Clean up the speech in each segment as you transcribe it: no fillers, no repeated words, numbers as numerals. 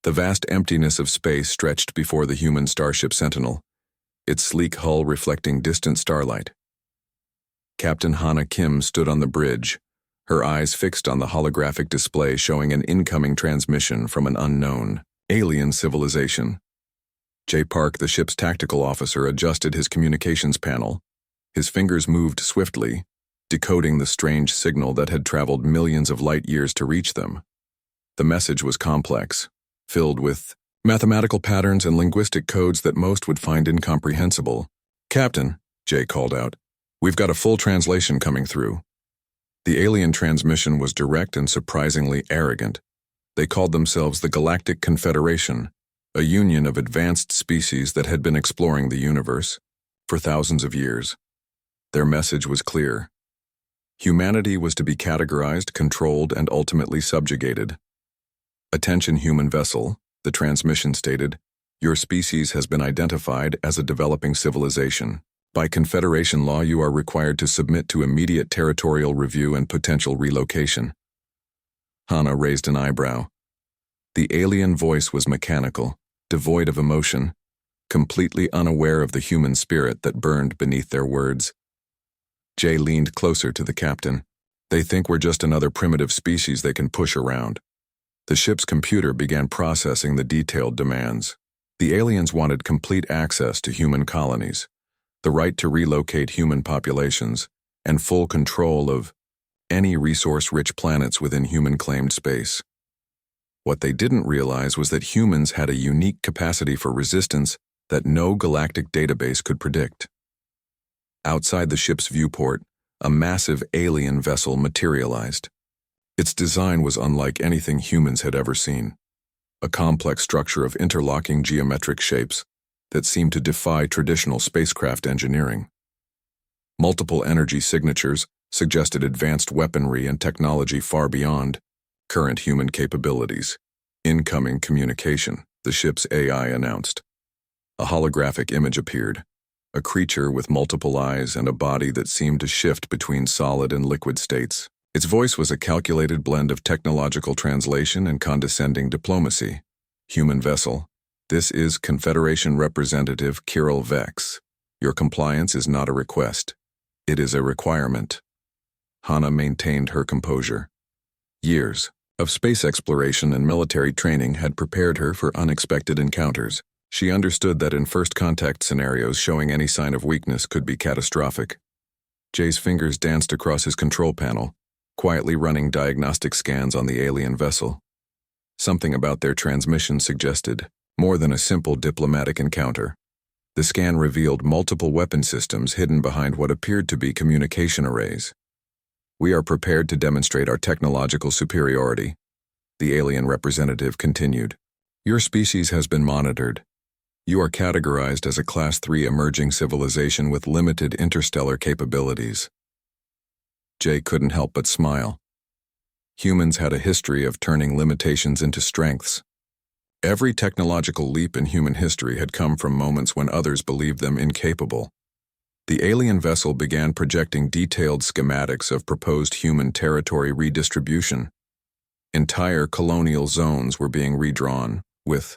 The vast emptiness of space stretched before the human starship Sentinel, its sleek hull reflecting distant starlight. Captain Hana Kim stood on the bridge, her eyes fixed on the holographic display showing an incoming transmission from an unknown, alien civilization. Jay Park, the ship's tactical officer, adjusted his communications panel. His fingers moved swiftly, decoding the strange signal that had traveled millions of light years to reach them. The message was complex, filled with mathematical patterns and linguistic codes that most would find incomprehensible. "Captain," Jay called out, "we've got a full translation coming through." The alien transmission was direct and surprisingly arrogant. They called themselves the Galactic Confederation, a union of advanced species that had been exploring the universe for thousands of years. Their message was clear. Humanity was to be categorized, controlled, and ultimately subjugated. "Attention, human vessel," the transmission stated. "Your species has been identified as a developing civilization. By Confederation law, you are required to submit to immediate territorial review and potential relocation." Hana raised an eyebrow. The alien voice was mechanical, devoid of emotion, completely unaware of the human spirit that burned beneath their words. Jay leaned closer to the captain. "They think we're just another primitive species they can push around." The ship's computer began processing the detailed demands. The aliens wanted complete access to human colonies, the right to relocate human populations, and full control of any resource-rich planets within human-claimed space. What they didn't realize was that humans had a unique capacity for resistance that no galactic database could predict. Outside the ship's viewport, a massive alien vessel materialized. Its design was unlike anything humans had ever seen, a complex structure of interlocking geometric shapes that seemed to defy traditional spacecraft engineering. Multiple energy signatures suggested advanced weaponry and technology far beyond current human capabilities. "Incoming communication," the ship's AI announced. A holographic image appeared, a creature with multiple eyes and a body that seemed to shift between solid and liquid states. Its voice was a calculated blend of technological translation and condescending diplomacy. "Human vessel, this is Confederation Representative Kirill Vex. Your compliance is not a request. It is a requirement." Hana maintained her composure. Years of space exploration and military training had prepared her for unexpected encounters. She understood that in first contact scenarios, showing any sign of weakness could be catastrophic. Jay's fingers danced across his control panel, quietly running diagnostic scans on the alien vessel. Something about their transmission suggested more than a simple diplomatic encounter. The scan revealed multiple weapon systems hidden behind what appeared to be communication arrays. "We are prepared to demonstrate our technological superiority," the alien representative continued. "Your species has been monitored. You are categorized as a Class 3 emerging civilization with limited interstellar capabilities." Jay couldn't help but smile. Humans had a history of turning limitations into strengths. Every technological leap in human history had come from moments when others believed them incapable. The alien vessel began projecting detailed schematics of proposed human territory redistribution. Entire colonial zones were being redrawn, with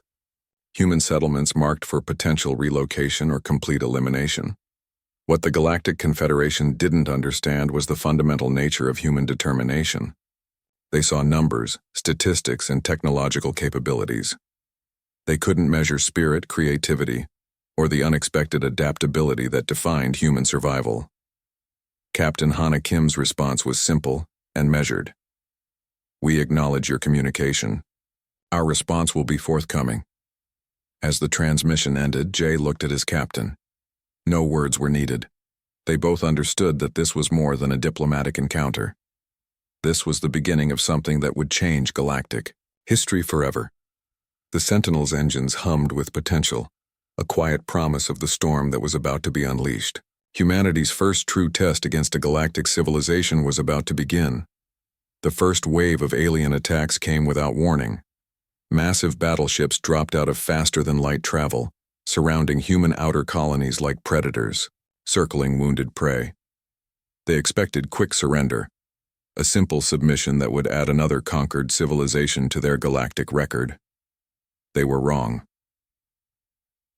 human settlements marked for potential relocation or complete elimination. What the Galactic Confederation didn't understand was the fundamental nature of human determination. They saw numbers, statistics, and technological capabilities. They couldn't measure spirit, creativity, or the unexpected adaptability that defined human survival. Captain Hana Kim's response was simple and measured. "We acknowledge your communication. Our response will be forthcoming." As the transmission ended, Jay looked at his captain. No words were needed. They both understood that this was more than a diplomatic encounter. This was the beginning of something that would change galactic history forever. The Sentinel's engines hummed with potential, a quiet promise of the storm that was about to be unleashed. Humanity's first true test against a galactic civilization was about to begin. The first wave of alien attacks came without warning. Massive battleships dropped out of faster-than-light travel, surrounding human outer colonies like predators, circling wounded prey. They expected quick surrender, a simple submission that would add another conquered civilization to their galactic record. They were wrong.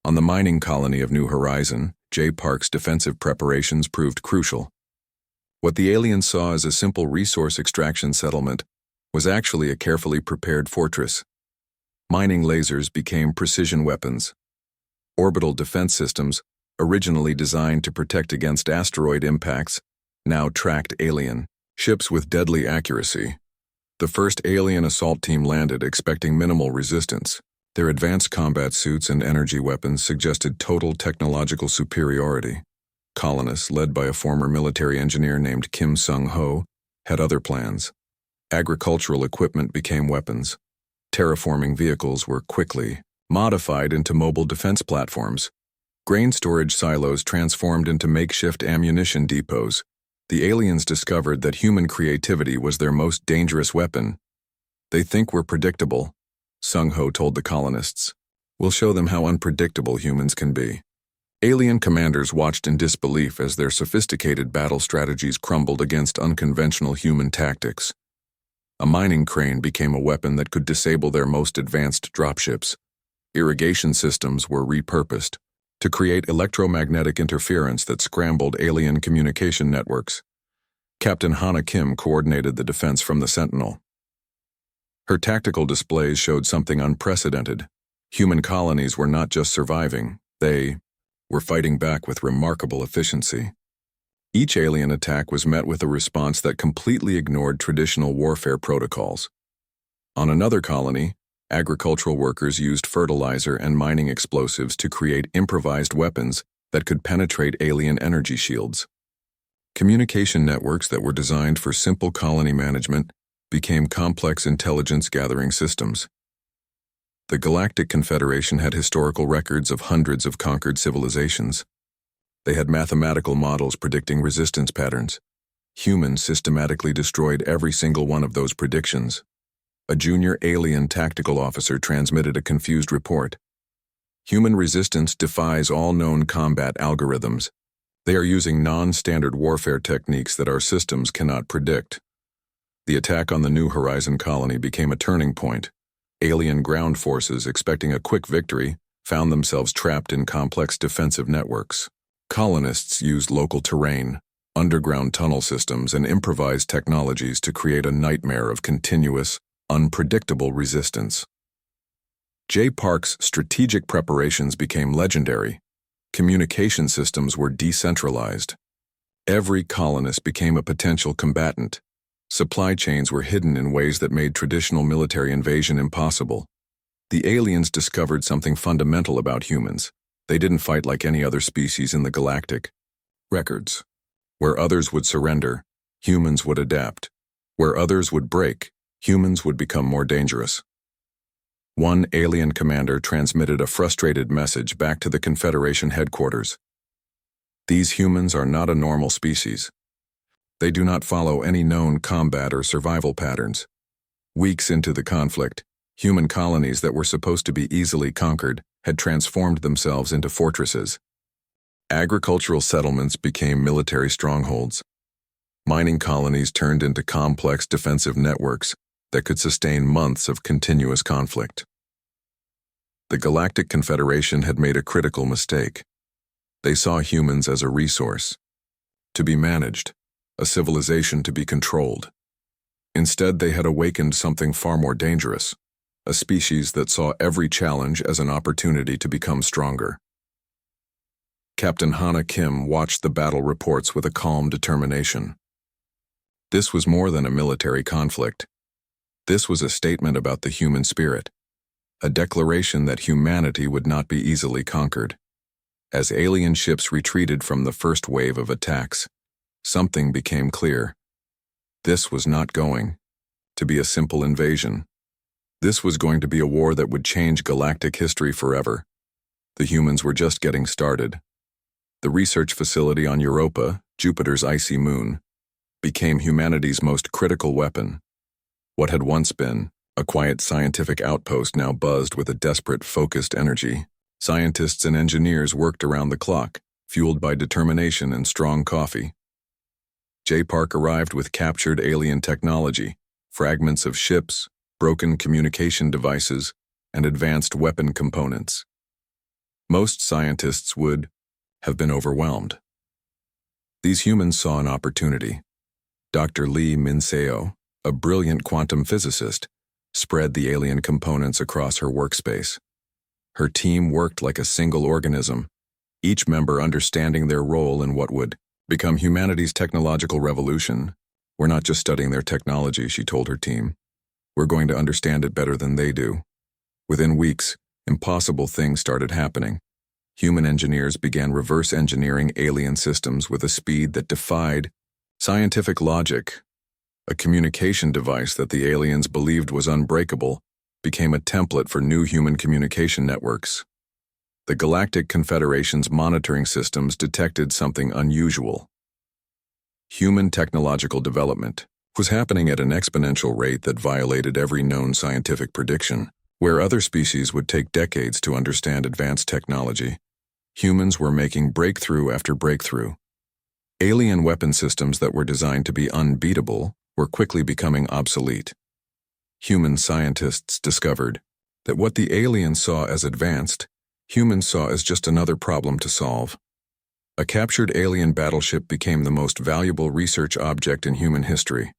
On the mining colony of New Horizon, J. Park's defensive preparations proved crucial. What the aliens saw as a simple resource extraction settlement was actually a carefully prepared fortress. Mining lasers became precision weapons. Orbital defense systems, originally designed to protect against asteroid impacts, now tracked alien ships with deadly accuracy. The first alien assault team landed expecting minimal resistance. Their advanced combat suits and energy weapons suggested total technological superiority. Colonists, led by a former military engineer named Kim Sung-ho, had other plans. Agricultural equipment became weapons. Terraforming vehicles were quickly modified into mobile defense platforms. Grain storage silos transformed into makeshift ammunition depots. The aliens discovered that human creativity was their most dangerous weapon. "They think we're predictable," Sung-ho told the colonists. "We'll show them how unpredictable humans can be." Alien commanders watched in disbelief as their sophisticated battle strategies crumbled against unconventional human tactics. A mining crane became a weapon that could disable their most advanced dropships. Irrigation systems were repurposed to create electromagnetic interference that scrambled alien communication networks. Captain Hana Kim coordinated the defense from the Sentinel. Her tactical displays showed something unprecedented. Human colonies were not just surviving, they were fighting back with remarkable efficiency. Each alien attack was met with a response that completely ignored traditional warfare protocols. On another colony, agricultural workers used fertilizer and mining explosives to create improvised weapons that could penetrate alien energy shields. Communication networks that were designed for simple colony management became complex intelligence-gathering systems. The Galactic Confederation had historical records of hundreds of conquered civilizations. They had mathematical models predicting resistance patterns. Humans systematically destroyed every single one of those predictions. A junior alien tactical officer transmitted a confused report. "Human resistance defies all known combat algorithms. They are using non-standard warfare techniques that our systems cannot predict." The attack on the New Horizon colony became a turning point. Alien ground forces, expecting a quick victory, found themselves trapped in complex defensive networks. Colonists used local terrain, underground tunnel systems, and improvised technologies to create a nightmare of continuous, unpredictable resistance. J. Park's strategic preparations became legendary. Communication systems were decentralized. Every colonist became a potential combatant. Supply chains were hidden in ways that made traditional military invasion impossible. The aliens discovered something fundamental about humans. They didn't fight like any other species in the galactic records. Where others would surrender, humans would adapt. Where others would break, humans would become more dangerous. One alien commander transmitted a frustrated message back to the Confederation headquarters. "These humans are not a normal species. They do not follow any known combat or survival patterns." Weeks into the conflict, human colonies that were supposed to be easily conquered had transformed themselves into fortresses. Agricultural settlements became military strongholds. Mining colonies turned into complex defensive networks that could sustain months of continuous conflict. The Galactic Confederation had made a critical mistake. They saw humans as a resource, to be managed, a civilization to be controlled. Instead, they had awakened something far more dangerous, a species that saw every challenge as an opportunity to become stronger. Captain Hana Kim watched the battle reports with a calm determination. This was more than a military conflict. This was a statement about the human spirit, a declaration that humanity would not be easily conquered. As alien ships retreated from the first wave of attacks, something became clear. This was not going to be a simple invasion. This was going to be a war that would change galactic history forever. The humans were just getting started. The research facility on Europa, Jupiter's icy moon, became humanity's most critical weapon. What had once been a quiet scientific outpost now buzzed with a desperate, focused energy. Scientists and engineers worked around the clock, fueled by determination and strong coffee. J. Park arrived with captured alien technology, fragments of ships, broken communication devices, and advanced weapon components. Most scientists would have been overwhelmed. These humans saw an opportunity. Dr. Lee Minseo, a brilliant quantum physicist, spread the alien components across her workspace. Her team worked like a single organism, each member understanding their role in what would become humanity's technological revolution. "We're not just studying their technology," she told her team. "We're going to understand it better than they do." Within weeks, impossible things started happening. Human engineers began reverse engineering alien systems with a speed that defied scientific logic. A communication device that the aliens believed was unbreakable became a template for new human communication networks. The Galactic Confederation's monitoring systems detected something unusual. Human technological development was happening at an exponential rate that violated every known scientific prediction. Where other species would take decades to understand advanced technology, humans were making breakthrough after breakthrough. Alien weapon systems that were designed to be unbeatable were quickly becoming obsolete. Human scientists discovered that what the aliens saw as advanced, humans saw as just another problem to solve. A captured alien battleship became the most valuable research object in human history.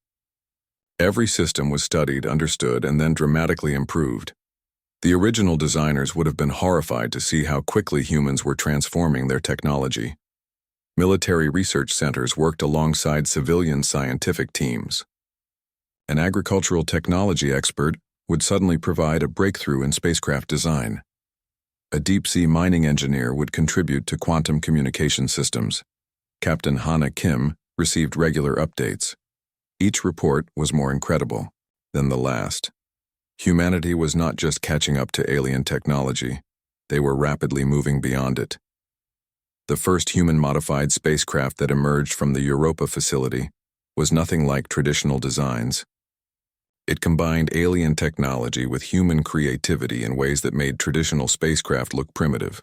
Every system was studied, understood, and then dramatically improved. The original designers would have been horrified to see how quickly humans were transforming their technology. Military research centers worked alongside civilian scientific teams. An agricultural technology expert would suddenly provide a breakthrough in spacecraft design. A deep-sea mining engineer would contribute to quantum communication systems. Captain Hana Kim received regular updates. Each report was more incredible than the last. Humanity was not just catching up to alien technology, they were rapidly moving beyond it. The first human-modified spacecraft that emerged from the Europa facility was nothing like traditional designs. It combined alien technology with human creativity in ways that made traditional spacecraft look primitive.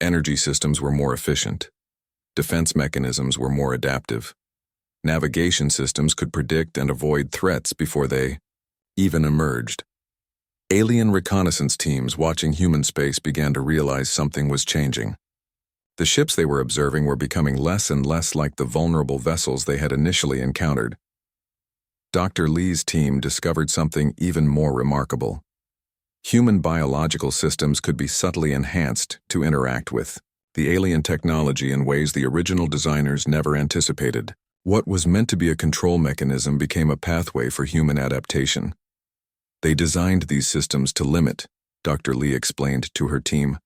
Energy systems were more efficient. Defense mechanisms were more adaptive. Navigation systems could predict and avoid threats before they even emerged. Alien reconnaissance teams watching human space began to realize something was changing. The ships they were observing were becoming less and less like the vulnerable vessels they had initially encountered. Dr. Lee's team discovered something even more remarkable. Human biological systems could be subtly enhanced to interact with the alien technology in ways the original designers never anticipated. What was meant to be a control mechanism became a pathway for human adaptation. They designed these systems to limit, Dr. Lee explained to her team.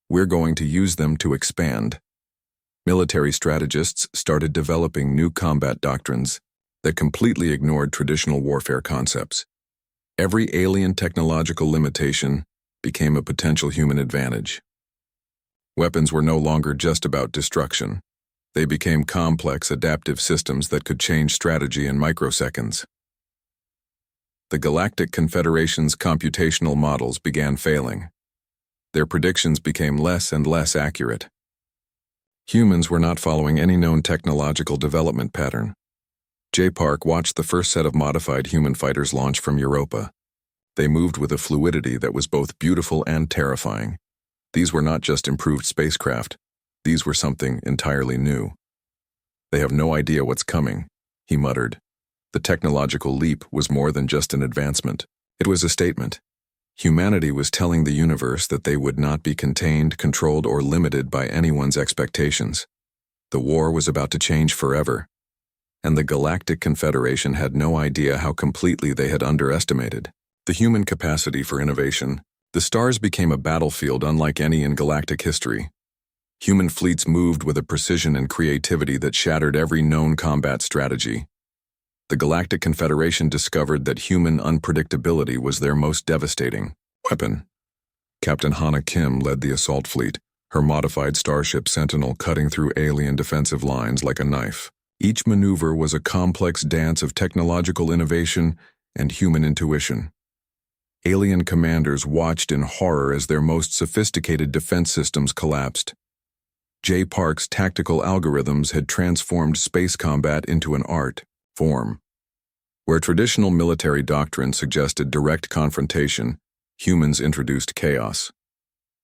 "We're going to use them to expand." Military strategists started developing new combat doctrines that completely ignored traditional warfare concepts. Every alien technological limitation became a potential human advantage. Weapons were no longer just about destruction. They became complex, adaptive systems that could change strategy in microseconds. The Galactic Confederation's computational models began failing. Their predictions became less and less accurate. Humans were not following any known technological development pattern. J. Park watched the first set of modified human fighters launch from Europa. They moved with a fluidity that was both beautiful and terrifying. These were not just improved spacecraft. These were something entirely new. "They have no idea what's coming," he muttered. The technological leap was more than just an advancement. It was a statement. Humanity was telling the universe that they would not be contained, controlled, or limited by anyone's expectations. The war was about to change forever, and the Galactic Confederation had no idea how completely they had underestimated the human capacity for innovation. The stars became a battlefield unlike any in galactic history. Human fleets moved with a precision and creativity that shattered every known combat strategy. The Galactic Confederation discovered that human unpredictability was their most devastating weapon. Captain Hana Kim led the assault fleet, her modified starship Sentinel cutting through alien defensive lines like a knife. Each maneuver was a complex dance of technological innovation and human intuition. Alien commanders watched in horror as their most sophisticated defense systems collapsed. J. Park's tactical algorithms had transformed space combat into an art form. Where traditional military doctrine suggested direct confrontation, Humans introduced chaos.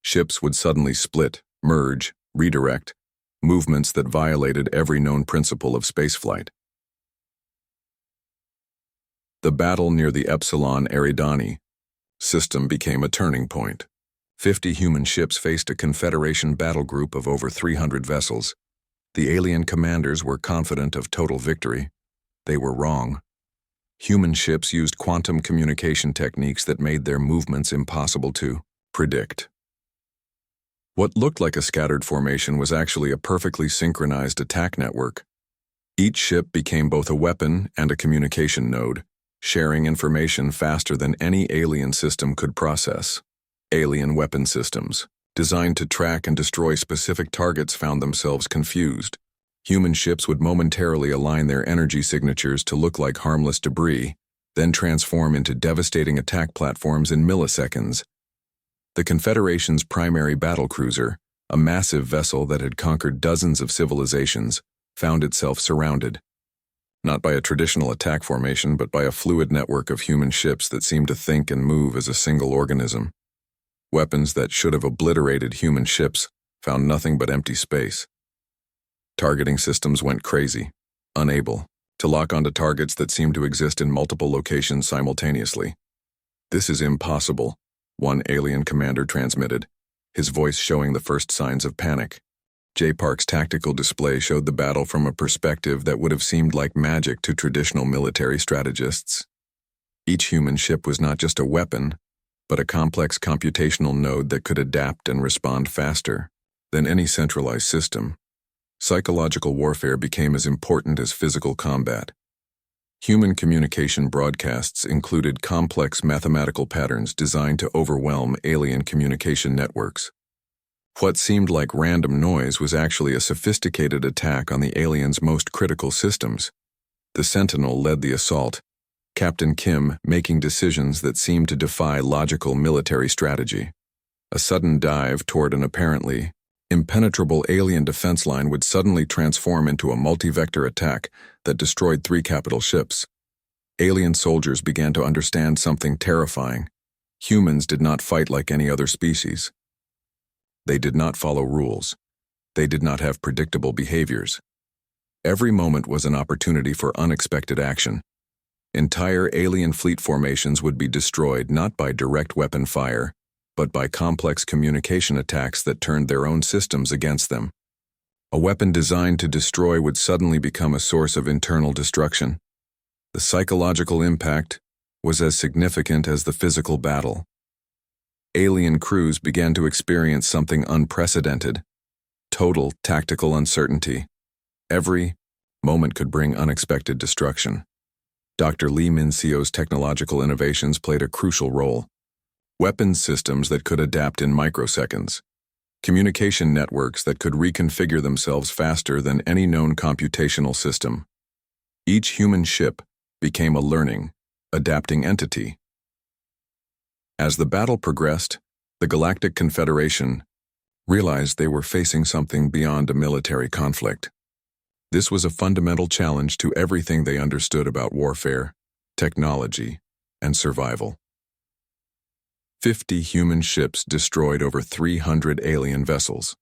Ships would suddenly split, merge, redirect, movements that violated every known principle of spaceflight. The battle near the Epsilon Eridani system became a turning point. 50 human ships faced a Confederation battle group of over 300 vessels. The alien commanders were confident of total victory. They were wrong. Human ships used quantum communication techniques that made their movements impossible to predict. What looked like a scattered formation was actually a perfectly synchronized attack network. Each ship became both a weapon and a communication node, sharing information faster than any alien system could process. Alien weapon systems, designed to track and destroy specific targets, found themselves confused. Human ships would momentarily align their energy signatures to look like harmless debris, then transform into devastating attack platforms in milliseconds. The Confederation's primary battlecruiser, a massive vessel that had conquered dozens of civilizations, found itself surrounded. Not by a traditional attack formation, but by a fluid network of human ships that seemed to think and move as a single organism. Weapons that should have obliterated human ships found nothing but empty space. Targeting systems went crazy, unable to lock onto targets that seemed to exist in multiple locations simultaneously. "This is impossible," one alien commander transmitted, his voice showing the first signs of panic. J. Park's tactical display showed the battle from a perspective that would have seemed like magic to traditional military strategists. Each human ship was not just a weapon, but a complex computational node that could adapt and respond faster than any centralized system. Psychological warfare became as important as physical combat. Human communication broadcasts included complex mathematical patterns designed to overwhelm alien communication networks. What seemed like random noise was actually a sophisticated attack on the aliens' most critical systems. The Sentinel led the assault, Captain Kim making decisions that seemed to defy logical military strategy. A sudden dive toward an apparently impenetrable alien defense line would suddenly transform into a multi-vector attack that destroyed 3 capital ships. Alien soldiers began to understand something terrifying. Humans did not fight like any other species. They did not follow rules. They did not have predictable behaviors. Every moment was an opportunity for unexpected action. Entire alien fleet formations would be destroyed not by direct weapon fire, but by complex communication attacks that turned their own systems against them. A weapon designed to destroy would suddenly become a source of internal destruction. The psychological impact was as significant as the physical battle. Alien crews began to experience something unprecedented: total tactical uncertainty. Every moment could bring unexpected destruction. Dr. Lee Min-seo's technological innovations played a crucial role. Weapons systems that could adapt in microseconds. Communication networks that could reconfigure themselves faster than any known computational system. Each human ship became a learning, adapting entity. As the battle progressed, the Galactic Confederation realized they were facing something beyond a military conflict. This was a fundamental challenge to everything they understood about warfare, technology, and survival. 50 human ships destroyed over 300 alien vessels,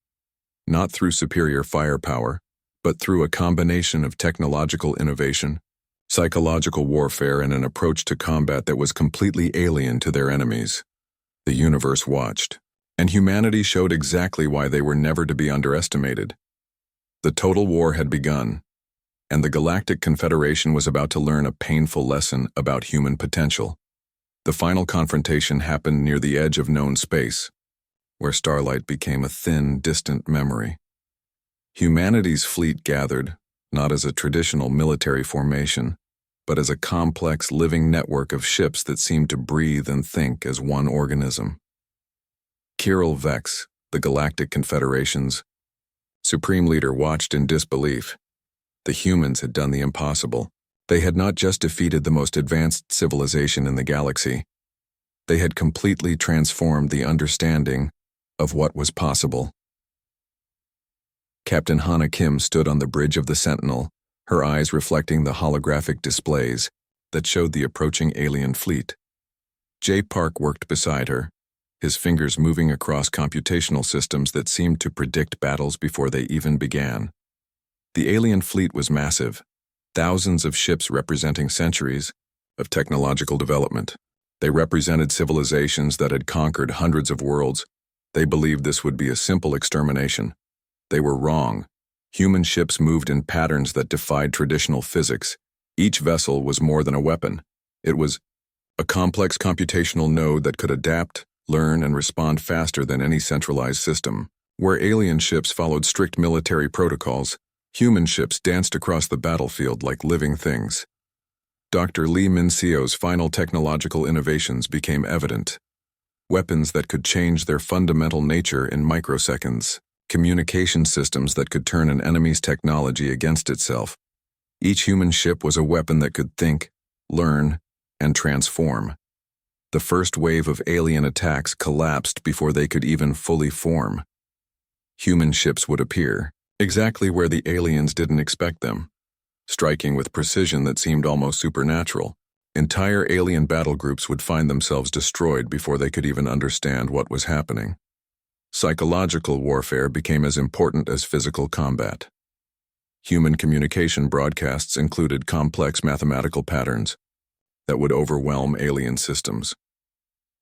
not through superior firepower, but through a combination of technological innovation, psychological warfare, and an approach to combat that was completely alien to their enemies. The universe watched, and humanity showed exactly why they were never to be underestimated. The total war had begun, and the Galactic Confederation was about to learn a painful lesson about human potential. The final confrontation happened near the edge of known space, where starlight became a thin, distant memory. Humanity's fleet gathered, not as a traditional military formation, but as a complex living network of ships that seemed to breathe and think as one organism. Kirill Vex, the Galactic Confederation's supreme leader, watched in disbelief. The humans had done the impossible. They had not just defeated the most advanced civilization in the galaxy. They had completely transformed the understanding of what was possible. Captain Hana Kim stood on the bridge of the Sentinel, her eyes reflecting the holographic displays that showed the approaching alien fleet. Jay Park worked beside her, his fingers moving across computational systems that seemed to predict battles before they even began. The alien fleet was massive, thousands of ships representing centuries of technological development. They represented civilizations that had conquered hundreds of worlds. They believed this would be a simple extermination. They were wrong. Human ships moved in patterns that defied traditional physics. Each vessel was more than a weapon. It was a complex computational node that could adapt, learn, and respond faster than any centralized system. Where alien ships followed strict military protocols, human ships danced across the battlefield like living things. Dr. Lee Min-seo's final technological innovations became evident. Weapons that could change their fundamental nature in microseconds. Communication systems that could turn an enemy's technology against itself. Each human ship was a weapon that could think, learn, and transform. The first wave of alien attacks collapsed before they could even fully form. Human ships would appear, exactly where the aliens didn't expect them, striking with precision that seemed almost supernatural. Entire alien battle groups would find themselves destroyed before they could even understand what was happening. Psychological warfare became as important as physical combat. Human communication broadcasts included complex mathematical patterns that would overwhelm alien systems.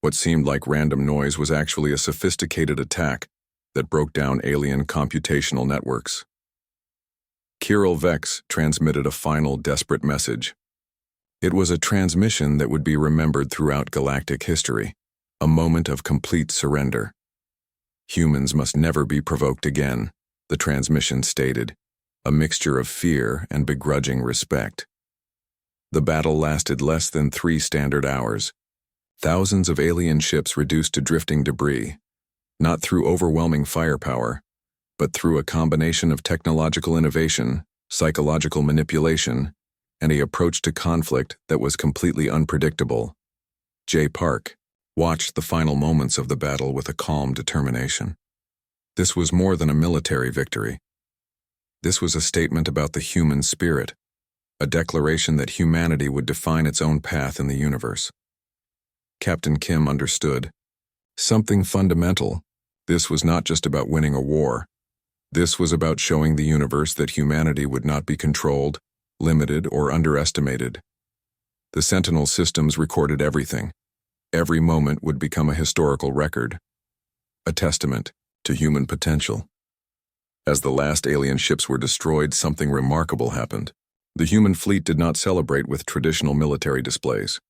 What seemed like random noise was actually a sophisticated attack that broke down alien computational networks. Kirill Vex transmitted a final desperate message. It was a transmission that would be remembered throughout galactic history, a moment of complete surrender. Humans must never be provoked again, the transmission stated, a mixture of fear and begrudging respect. The battle lasted less than 3 standard hours. Thousands of alien ships reduced to drifting debris, not through overwhelming firepower, but through a combination of technological innovation, psychological manipulation, and an approach to conflict that was completely unpredictable. Jay Park watched the final moments of the battle with a calm determination. This was more than a military victory. This was a statement about the human spirit, a declaration that humanity would define its own path in the universe. Captain Kim understood something fundamental. This was not just about winning a war. This was about showing the universe that humanity would not be controlled, limited, or underestimated. The Sentinel systems recorded everything. Every moment would become a historical record, a testament to human potential. As the last alien ships were destroyed, something remarkable happened. The human fleet did not celebrate with traditional military displays.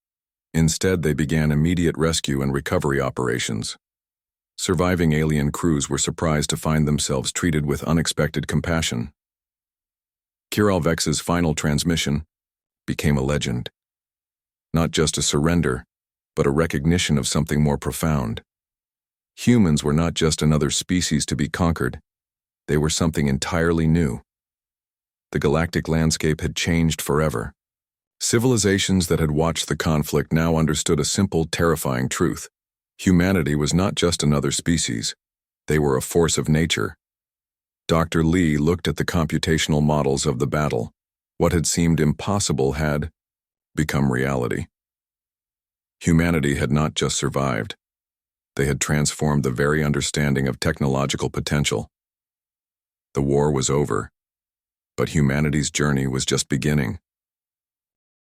Instead, they began immediate rescue and recovery operations. Surviving alien crews were surprised to find themselves treated with unexpected compassion. Kirill Vex's final transmission became a legend. Not just a surrender, but a recognition of something more profound. Humans were not just another species to be conquered. They were something entirely new. The galactic landscape had changed forever. Civilizations that had watched the conflict now understood a simple, terrifying truth. Humanity was not just another species. They were a force of nature. Dr. Lee looked at the computational models of the battle. What had seemed impossible had become reality. Humanity had not just survived. They had transformed the very understanding of technological potential. The war was over, but humanity's journey was just beginning.